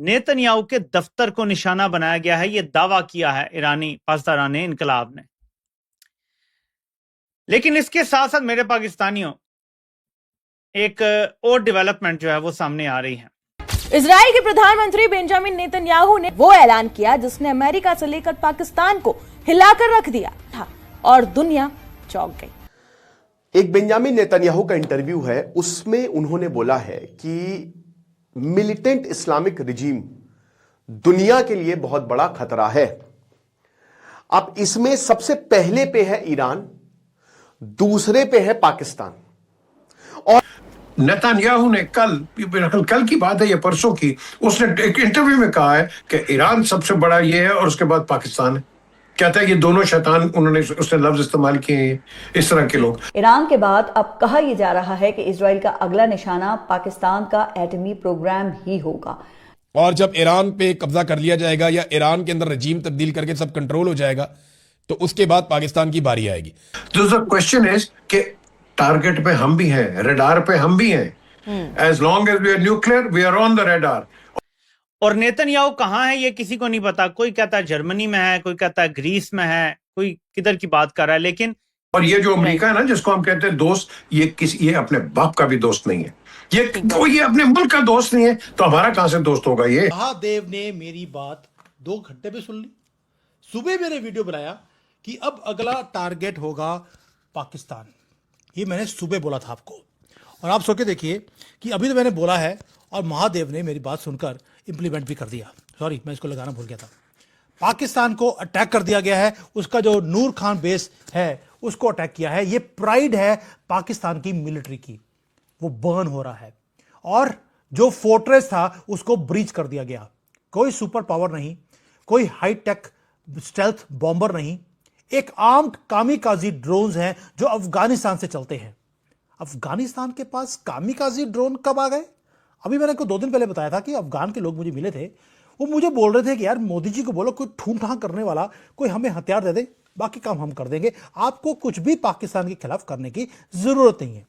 Netanyahu के दफ्तर को निशाना बनाया गया है, यह दावा किया है ईरानी पासदारान इनकलाब ने। लेकिन इसके साथ साथ मेरे पाकिस्तानियों, एक और डेवलपमेंट जो है वो सामने आ रही है। इजराइल के प्रधानमंत्री बेंजामिन नेतन्याहू ने वो ऐलान किया जिसने अमेरिका से लेकर पाकिस्तान को हिलाकर रख दिया था और दुनिया चौंक गई। एक बेंजामिन नेतन्याहू का इंटरव्यू है, उसमें उन्होंने बोला है कि मिलिटेंट इस्लामिक रिजीम दुनिया के लिए बहुत बड़ा खतरा है। अब इसमें सबसे पहले पे है ईरान, दूसरे पे है पाकिस्तान। और नेतन्याहू ने कल की बात है या परसों की, उसने एक इंटरव्यू में कहा है कि ईरान सबसे बड़ा ये है और उसके बाद पाकिस्तान है। कहता है कि दोनों शैतान, उसने लफ्ज इस्तेमाल किए हैं इस तरह के लोग। ईरान के बाद अब कहा यह जा रहा है कि इजराइल का अगला निशाना पाकिस्तान का एटमी प्रोग्राम ही होगा। और जब ईरान पे कब्जा कर लिया जाएगा या ईरान के अंदर रजीम तब्दील करके सब कंट्रोल हो जाएगा, तो उसके बाद पाकिस्तान की बारी आएगी। तो द क्वेश्चन इज कि टारगेट पे हम भी हैं, रेडार पे हम भी हैं। As long as we are nuclear, we are on the radar. और नेतन्याहू कहां है ये किसी को नहीं पता। कोई कहता है जर्मनी में है, कोई कहता है ग्रीस में है, कोई किधर की बात कर रहा है। लेकिन और ये जो अमेरिका है ना, जिसको हम कहते हैं दोस्त, ये अपने बाप का भी दोस्त नहीं है, ये अपने मुल्क का दोस्त नहीं है, तो हमारा कहां से दोस्त होगा। ये महादेव ने मेरी बात 2 घंटे पे सुन ली। सुबह मैंने वीडियो बनाया कि अब अगला टारगेट होगा पाकिस्तान। ये मैंने सुबह बोला था आपको, और आप सोच के देखिए कि अभी तो मैंने बोला है और महादेव ने मेरी बात सुनकर इंप्लीमेंट भी कर दिया। सॉरी, मैं इसको लगाना भूल गया था। पाकिस्तान को अटैक कर दिया गया है, उसका जो नूर खान बेस है उसको अटैक किया है। ये प्राइड है पाकिस्तान की मिलिट्री की, वो बर्न हो रहा है। और जो फोर्ट्रेस था उसको ब्रीच कर दिया गया। कोई सुपर पावर नहीं, कोई हाईटेक स्टेल्थ बॉम्बर नहीं, एक आर्म्ड कामिकाजी ड्रोन्स हैं जो अफगानिस्तान से चलते हैं। अफगानिस्तान के पास कामिकाजी ड्रोन कब आ गए? अभी मैंने को 2 दिन पहले बताया था कि अफगान के लोग मुझे मिले थे, वो मुझे बोल रहे थे कि यार मोदी जी को बोलो कोई ठूम ठां करने वाला कोई हमें हथियार दे दे, बाकी काम हम कर देंगे, आपको कुछ भी पाकिस्तान के खिलाफ करने की जरूरत नहीं है।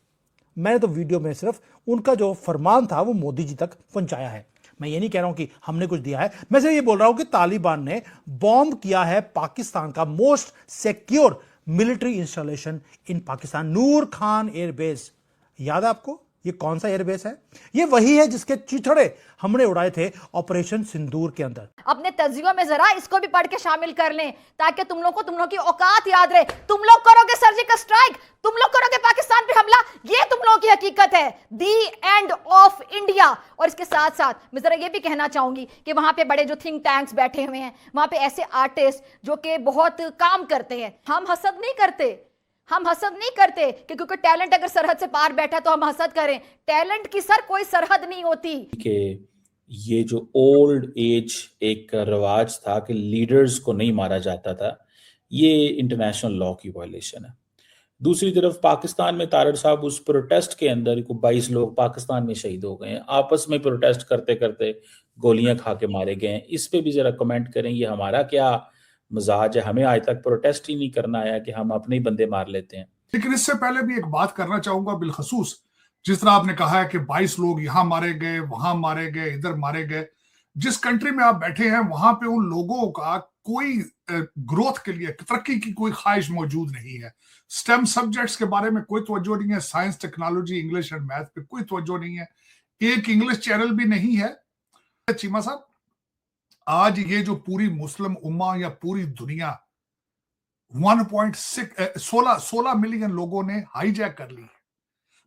मैंने तो वीडियो में सिर्फ उनका जो फरमान था वो मोदी जी तक पहुंचाया है। मैं ये नहीं कह रहा हूं कि हमने कुछ दिया है, मैं सिर्फ ये बोल रहा हूं कि तालिबान ने बॉम्ब किया है पाकिस्तान का मोस्ट सिक्योर मिलिट्री इंस्टॉलेशन इन पाकिस्तान, नूर खान एयरबेस। याद है आपको ये कौन सा एयरबेस है? ये वही है जिसके चिथड़े हमने उड़ाए थे ऑपरेशन सिंदूर के अंदर। अपने तज्जियों में जरा इसको भी पढ़ के शामिल कर लें ताकि तुम लोगों की औकात याद रहे। तुम लोग करोगे सर्जिकल स्ट्राइक, तुम लोग करोगे पाकिस्तान पे हमला, ये तुम लोगों की हकीकत है। दी एंड ऑफ इंडिया। और इसके साथ साथ मैं जरा ये भी कहना चाहूंगी कि वहां पे बड़े जो थिंक टैंक्स बैठे हुए हैं, वहां पे ऐसे आर्टिस्ट जो कि बहुत काम करते हैं। हम हसद नहीं करते कि क्योंकि टैलेंट अगर सरहद से पार बैठा है तो हम हसद करें। टैलेंट की सर कोई सरहद नहीं होती। कि ये जो ओल्ड एज एक रिवाज था कि लीडर्स को नहीं मारा जाता था, ये इंटरनेशनल लॉ की वायलेशन है। दूसरी तरफ पाकिस्तान में तारड़ साहब उस प्रोटेस्ट के अंदर 22 लोग पाकिस्तान में शहीद हो गए हैं, आपस में प्रोटेस्ट करते करते गोलियां खा के मारे गए हैं। इस पे भी जरा कमेंट करें, ये हमारा क्या मजाज है? हमें आज तक प्रोटेस्ट ही नहीं करना आया कि हम अपने ही बंदे मार लेते हैं। लेकिन इससे पहले भी एक बात करना चाहूंगा बिलखसूस, जिस तरह आपने कहा है कि 22 लोग यहां मारे गए, वहां मारे गए, इधर मारे गए। जिस कंट्री में आप बैठे हैं वहां पे उन लोगों का कोई ग्रोथ के लिए, तरक्की की कोई ख्वाहिश मौजूद नहीं है। स्टेम सब्जेक्ट्स के बारे में कोई तवज्जो नहीं है, science, technology, English and math पे कोई तवज्जो नहीं है, एक इंग्लिश चैनल भी नहीं है। चीमा साहब, आज ये जो पूरी मुस्लिम उम्मा या पूरी दुनिया 16 मिलियन लोगों ने हाईजैक कर ली है,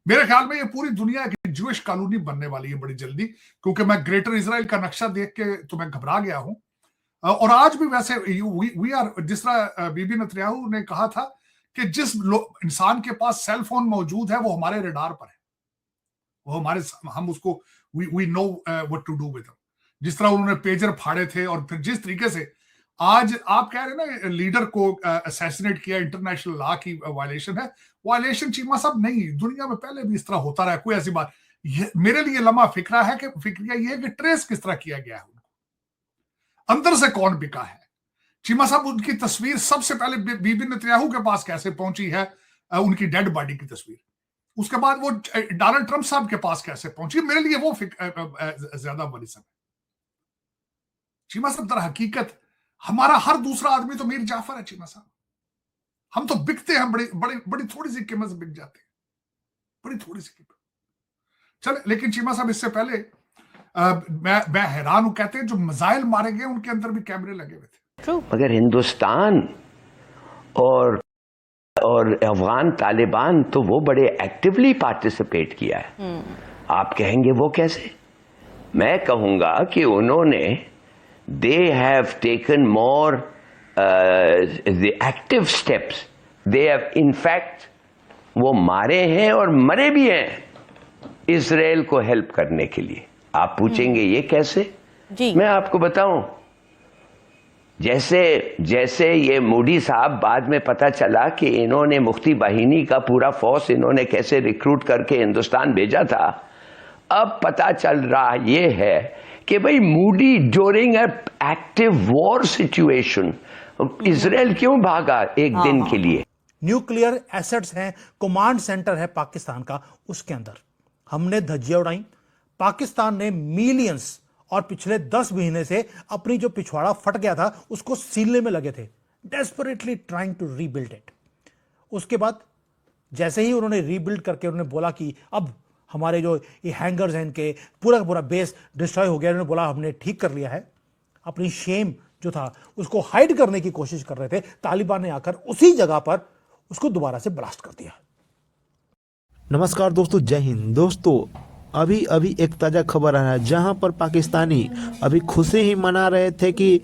मेरे ख्याल में ये पूरी दुनिया की ज्यूइश कॉलोनी बनने वाली है बड़ी जल्दी। क्योंकि मैं ग्रेटर इजराइल का नक्शा देख के तो मैं घबरा गया हूं। और आज भी वैसे वी आर, जिस तरह बीबी नेतन्याहू ने कहा था कि जिस इंसान के पास सेल फोन मौजूद है वो हमारे रडार पर है, वो हम उसको we know what to do with him. जिस तरह उन्होंने पेजर फाड़े थे और फिर जिस तरीके से आज आप कह रहे हैं ना लीडर को असैसिनेट किया, इंटरनेशनल लॉ की वायलेशन है। वायलेशन चीमा साहब नहीं, दुनिया में पहले भी इस तरह होता रहा, कोई ऐसी बात। मेरे लिए लम्हा फिक्रिया ये है कि ट्रेस किस तरह किया गया है उनको, अंदर से कौन बिका है। चीमा साहब, उनकी तस्वीर सबसे पहले बीबी नेतन्याहू के पास कैसे पहुंची है, उनकी डेड बॉडी की तस्वीर, उसके बाद वो डोनाल्ड ट्रंप साहब के पास कैसे पहुंची, मेरे लिए वो ज्यादा वरिसन है। चीमा साहब जरा हकीकत, हमारा हर दूसरा आदमी तो मीर जाफर है चीमा साहब। हम तो बिकते हैं, बड़ी थोड़ी सी कीमत से बिक जाते हैं, बड़ी थोड़ी सी कीमत। चले, लेकिन चीमा साहब इससे पहले मैं हैरान हूं, कहते हैं जो मिसाइल मारे गए उनके अंदर भी कैमरे लगे हुए थे। मगर हिंदुस्तान और अफगान तालिबान तो वो बड़े एक्टिवली पार्टिसिपेट किया है। आप कहेंगे वो कैसे? मैं कहूंगा कि उन्होंने they have taken more the active steps, they have in fact वो मारे हैं और मरे भी हैं इजराइल को हेल्प करने के लिए। आप पूछेंगे ये कैसे? जी मैं आपको बताऊं, जैसे ये मोदी साहब बाद में पता चला कि इन्होंने मुफ्ती बाहिनी का पूरा फोर्स इन्होंने कैसे रिक्रूट करके हिंदुस्तान भेजा था, अब पता चल रहा ये है कि भाई Modi during active war situation Israel क्यों भागा एक दिन के लिए? न्यूक्लियर एसेट्स हैं, कमांड सेंटर है पाकिस्तान का, उसके अंदर हमने धज्जियां उड़ाई। पाकिस्तान ने मिलियंस और पिछले 10 महीने से अपनी जो पिछवाड़ा फट गया था उसको सीलने में लगे थे, desperately trying to rebuild it. उसके बाद जैसे ही उन्होंने रीबिल्ड करके उन्होंने बोला कि अब हमारे जो ये हैंगर्स हैं इनके पूरा का पूरा बेस डिस्ट्रॉय हो गया, उन्होंने बोला हमने ठीक कर लिया है, अपनी शेम जो था उसको हाइड करने की कोशिश कर रहे थे, तालिबान ने आकर उसी जगह पर उसको दोबारा से ब्लास्ट कर दिया। नमस्कार दोस्तों, जय हिंद। दोस्तों अभी एक ताज़ा खबर आ रहा है, जहां पर पाकिस्तानी अभी खुशी ही मना रहे थे कि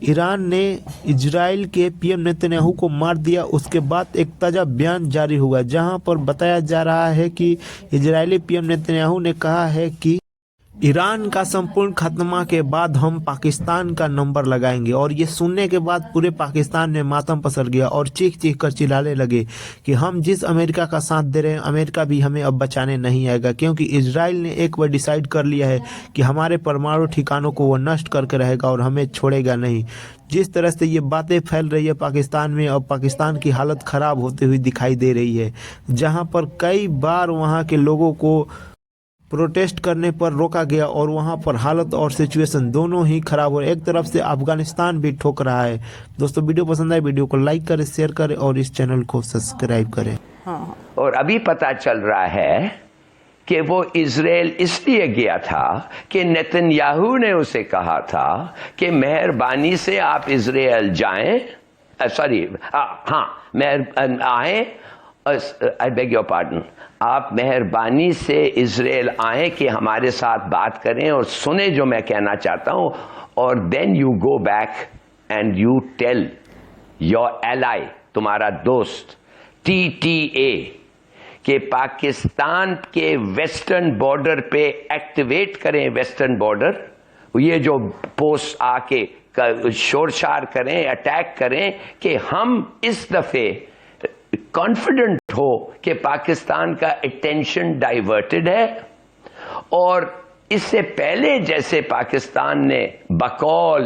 ईरान ने इजराइल के पीएम नेतन्याहू को मार दिया। उसके बाद एक ताज़ा बयान जारी हुआ जहां पर बताया जा रहा है कि इजरायली पीएम नेतन्याहू ने कहा है कि ईरान का संपूर्ण खात्मा के बाद हम पाकिस्तान का नंबर लगाएंगे। और ये सुनने के बाद पूरे पाकिस्तान में मातम पसर गया और चीख चीख कर चिल्लाने लगे कि हम जिस अमेरिका का साथ दे रहे हैं, अमेरिका भी हमें अब बचाने नहीं आएगा, क्योंकि इजराइल ने एक बार डिसाइड कर लिया है कि हमारे परमाणु ठिकानों को वो नष्ट करके रहेगा और हमें छोड़ेगा नहीं। जिस तरह से ये बातें फैल रही है पाकिस्तान में, अब पाकिस्तान की हालत खराब होती हुई दिखाई दे रही है, जहाँ पर कई बार वहाँ के लोगों को प्रोटेस्ट करने पर रोका गया और वहां पर हालत और सिचुएशन दोनों ही खराब हो रहे। एक तरफ से अफगानिस्तान भी ठोक रहा है। दोस्तों वीडियो पसंद आए वीडियो को लाइक करें, शेयर करें और इस चैनल को सब्सक्राइब करें। और अभी पता चल रहा है कि वो इजराइल इसलिए गया था कि नेतन्याहू ने उसे कहा था कि मेहरबानी से आप इजराइल जाएं, आए, आई बेग योर पार्डन, आप मेहरबानी से इजराइल आए कि हमारे साथ बात करें और सुने जो मैं कहना चाहता हूं, और then you go back and you tell your ally, तुम्हारा दोस्त TTA, कि पाकिस्तान के वेस्टर्न बॉर्डर पे एक्टिवेट करें वेस्टर्न बॉर्डर, ये जो पोस्ट आके शोरशार करें, अटैक करें, कि हम इस दफे कॉन्फिडेंट हो कि पाकिस्तान का अटेंशन डाइवर्टेड है। और इससे पहले जैसे पाकिस्तान ने बकौल